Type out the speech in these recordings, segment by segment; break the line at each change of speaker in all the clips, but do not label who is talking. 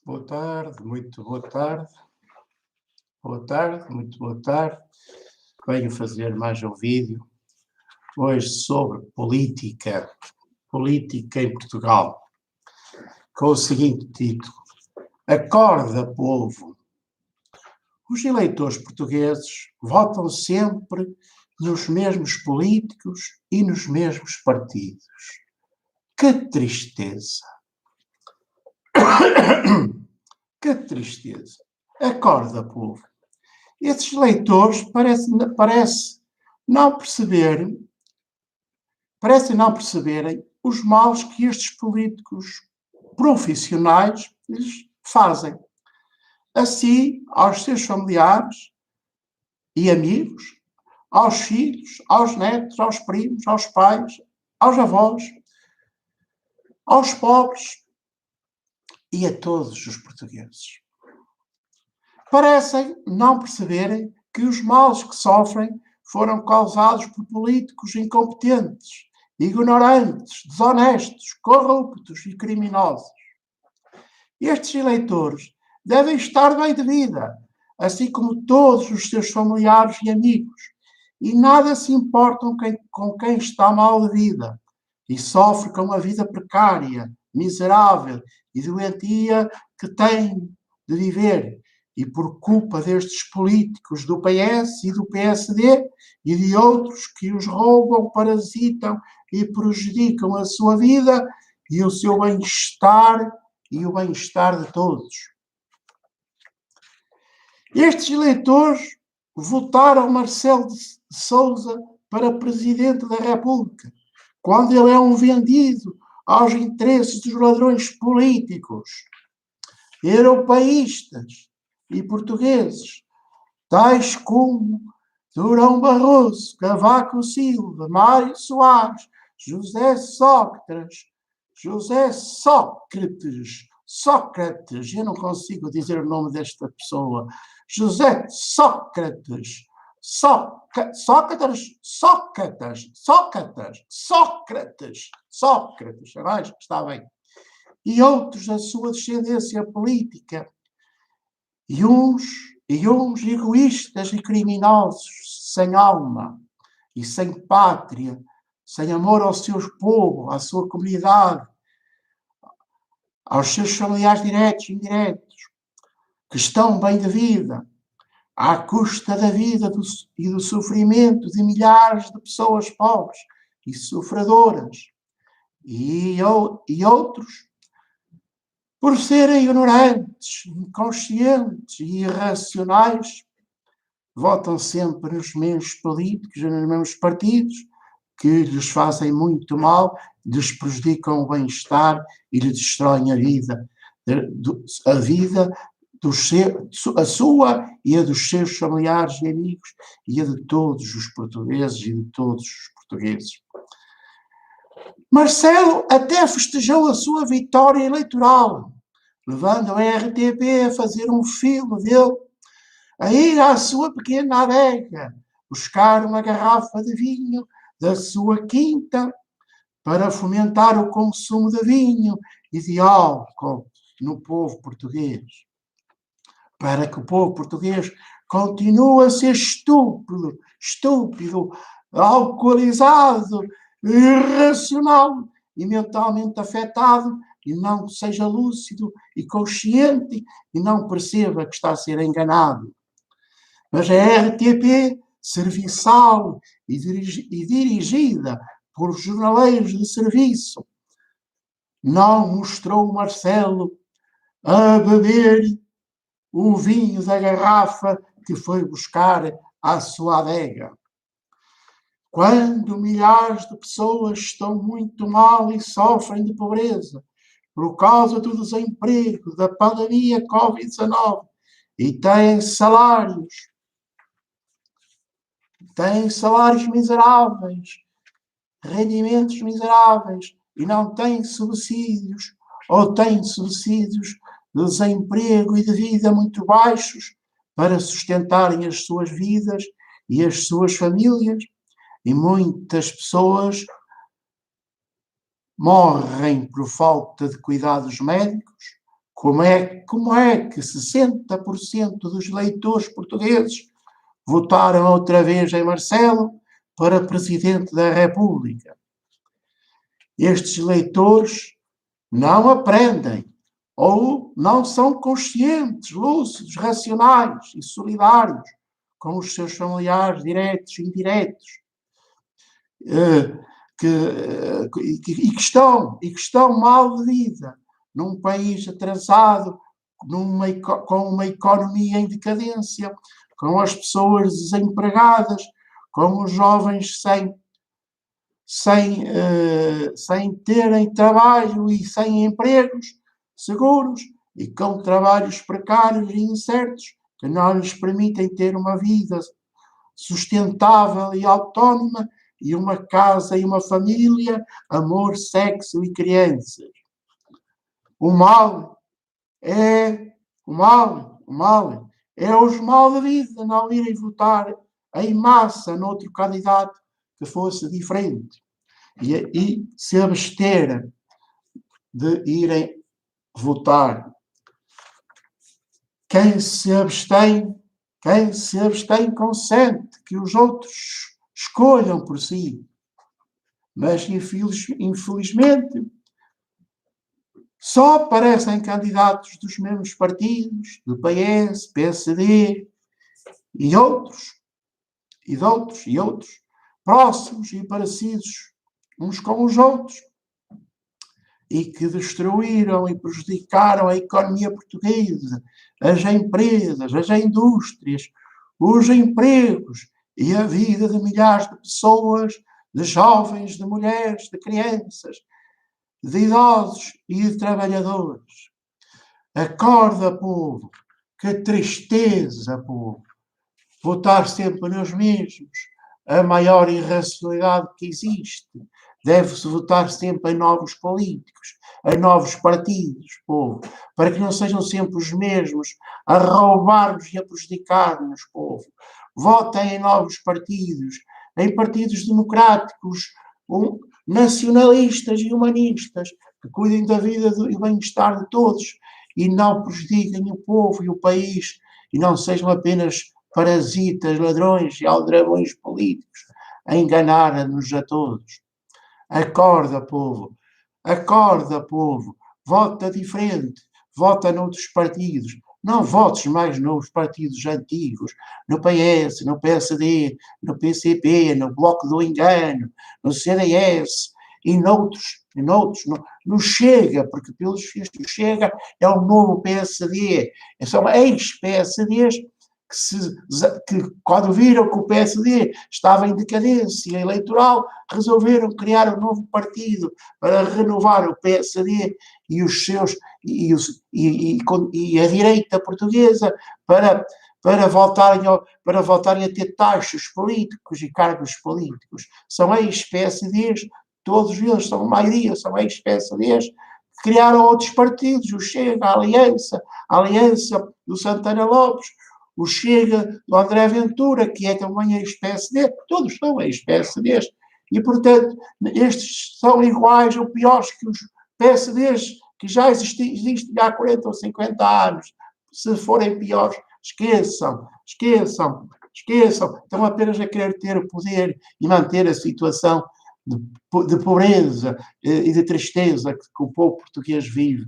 Boa tarde, muito boa tarde. Boa tarde, muito boa tarde. Venho fazer mais um vídeo, hoje sobre política em Portugal, com o seguinte título: Acorda, povo! Os eleitores portugueses votam sempre nos mesmos políticos e nos mesmos partidos. Que tristeza! Que tristeza! Acorda, povo! Esses leitores parecem não perceberem os males que estes políticos profissionais lhes fazem. Assim, aos seus familiares e amigos, aos filhos, aos netos, aos primos, aos pais, aos avós, aos pobres e a todos os portugueses. Parecem não perceberem que os males que sofrem foram causados por políticos incompetentes, ignorantes, desonestos, corruptos e criminosos. Estes eleitores devem estar bem de vida, assim como todos os seus familiares e amigos, e nada se importam com quem está mal de vida e sofre com uma vida precária, miserável e doentia que tem de viver. E por culpa destes políticos do PS e do PSD e de outros que os roubam, parasitam e prejudicam a sua vida e o seu bem-estar e o bem-estar de todos. Estes eleitores votaram Marcelo de Sousa para Presidente da República, quando ele é um vendido aos interesses dos ladrões políticos, europeístas e portugueses, tais como Durão Barroso, Cavaco Silva, Mário Soares, Sócrates, eu não consigo dizer o nome desta pessoa, José Sócrates, está bem, e outros da sua descendência política, e uns egoístas e criminosos, sem alma e sem pátria, sem amor ao seu povo, à sua comunidade, aos seus familiares diretos e indiretos, que estão bem de vida, à custa da vida e do sofrimento de milhares de pessoas pobres e sofredoras, e outros, por serem ignorantes, inconscientes e irracionais, votam sempre nos mesmos políticos e nos mesmos partidos que lhes fazem muito mal, lhes prejudicam o bem-estar e lhes destroem a sua e a dos seus familiares e amigos e a de todos os portugueses e de todos os portugueses. Marcelo até festejou a sua vitória eleitoral, levando a RTP a fazer um filme dele, a ir à sua pequena adega, buscar uma garrafa de vinho da sua quinta para fomentar o consumo de vinho e de álcool no povo português. Para que o povo português continue a ser estúpido, alcoolizado, irracional e mentalmente afetado, e não seja lúcido e consciente e não perceba que está a ser enganado. Mas a RTP, serviçal e dirigida por jornaleiros de serviço, não mostrou o Marcelo a beber o vinho da garrafa que foi buscar à sua adega. Quando milhares de pessoas estão muito mal e sofrem de pobreza por causa do desemprego, da pandemia Covid-19, e têm salários miseráveis, rendimentos miseráveis, e não têm subsídios, ou têm subsídios de desemprego e de vida muito baixos para sustentarem as suas vidas e as suas famílias, e muitas pessoas morrem por falta de cuidados médicos, Como é que 60% dos eleitores portugueses votaram outra vez em Marcelo para Presidente da República? Estes eleitores não aprendem ou não são conscientes, lúcidos, racionais e solidários com os seus familiares diretos e indiretos, que estão mal de vida num país atrasado, com uma economia em decadência, com as pessoas desempregadas, com os jovens sem terem trabalho e sem empregos seguros e com trabalhos precários e incertos que não lhes permitem ter uma vida sustentável e autónoma e uma casa e uma família, amor, sexo e crianças. O mal é os mal da vida não irem votar em massa noutro candidato que fosse diferente e se abster de irem votar. Quem se abstém consente que os outros escolham por si. Mas, infelizmente, só aparecem candidatos dos mesmos partidos, do PS, PSD e outros, próximos e parecidos uns com os outros, e que destruíram e prejudicaram a economia portuguesa, as empresas, as indústrias, os empregos e a vida de milhares de pessoas, de jovens, de mulheres, de crianças, de idosos e de trabalhadores. Acorda, povo, que tristeza, povo, votar sempre nos mesmos, a maior irracionalidade que existe. Deve-se votar sempre em novos políticos, em novos partidos, povo, para que não sejam sempre os mesmos a roubar-nos e a prejudicar-nos, povo. Votem em novos partidos, em partidos democráticos, nacionalistas e humanistas, que cuidem da vida e do bem-estar de todos e não prejudiquem o povo e o país e não sejam apenas parasitas, ladrões e aldrabões políticos a enganar-nos a todos. Acorda, povo. Vota diferente. Vota noutros partidos. Não votes mais nos partidos antigos, no PS, no PSD, no PCP, no Bloco do Engano, no CDS e noutros, no Chega, porque pelos vistos o Chega é o novo PSD. São ex-PSDs que quando viram que o PSD estava em decadência eleitoral, resolveram criar um novo partido para renovar o PSD e os seus e a direita portuguesa para voltarem a ter taxas políticos e cargos políticos. São ex-PSDs, todos eles, a maioria são ex-PSDs, que criaram outros partidos, o Chega, a Aliança do Santana Lopes, o Chega do André Ventura, que é também ex-PSD, todos são ex-PSDs, e, portanto, estes são iguais ou piores que os PSDs que já existem há 40 ou 50 anos. Se forem piores, esqueçam. Estão apenas a querer ter o poder e manter a situação de pobreza e de tristeza que o povo português vive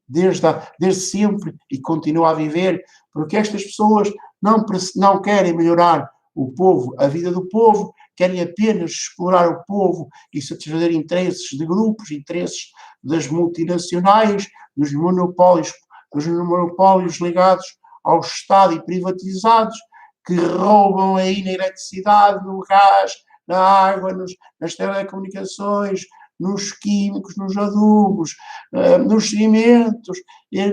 desde sempre e continua a viver, porque estas pessoas não querem melhorar o povo, a vida do povo, querem apenas explorar o povo e satisfazer interesses de grupos, interesses das multinacionais, dos monopólios ligados ao Estado e privatizados, que roubam aí na eletricidade, no gás, na água, nas telecomunicações, nos químicos, nos adubos, nos cimentos, na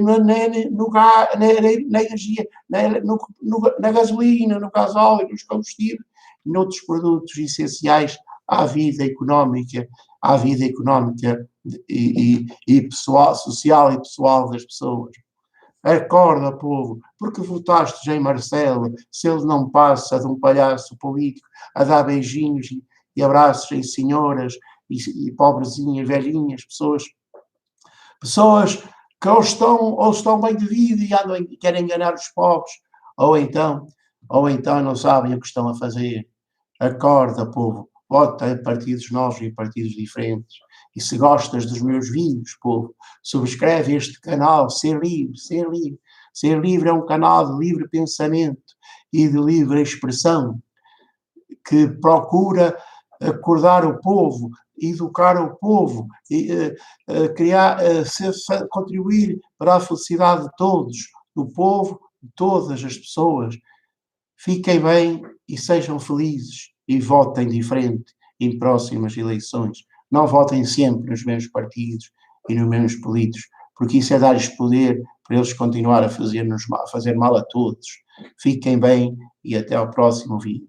energia, na gasolina, no gasóleo, nos combustíveis e noutros produtos essenciais à vida económica e pessoal, social e pessoal das pessoas. Acorda, povo, porque votaste em Marcelo, se ele não passa de um palhaço político a dar beijinhos e abraços em senhoras e pobrezinhas, velhinhas, pessoas que ou estão bem de vida e querem enganar os pobres, ou então, não sabem o que estão a fazer. Acorda, povo, vota em partidos novos e em partidos diferentes. E se gostas dos meus vídeos, povo, subscreve este canal, Ser Livre, Ser Livre. Ser Livre é um canal de livre pensamento e de livre expressão, que procura acordar o povo, educar o povo, criar, contribuir para a felicidade de todos, do povo, de todas as pessoas. Fiquem bem e sejam felizes e votem diferente em próximas eleições. Não votem sempre nos mesmos partidos e nos mesmos políticos, porque isso é dar-lhes poder para eles continuar a fazer mal a todos. Fiquem bem e até ao próximo vídeo.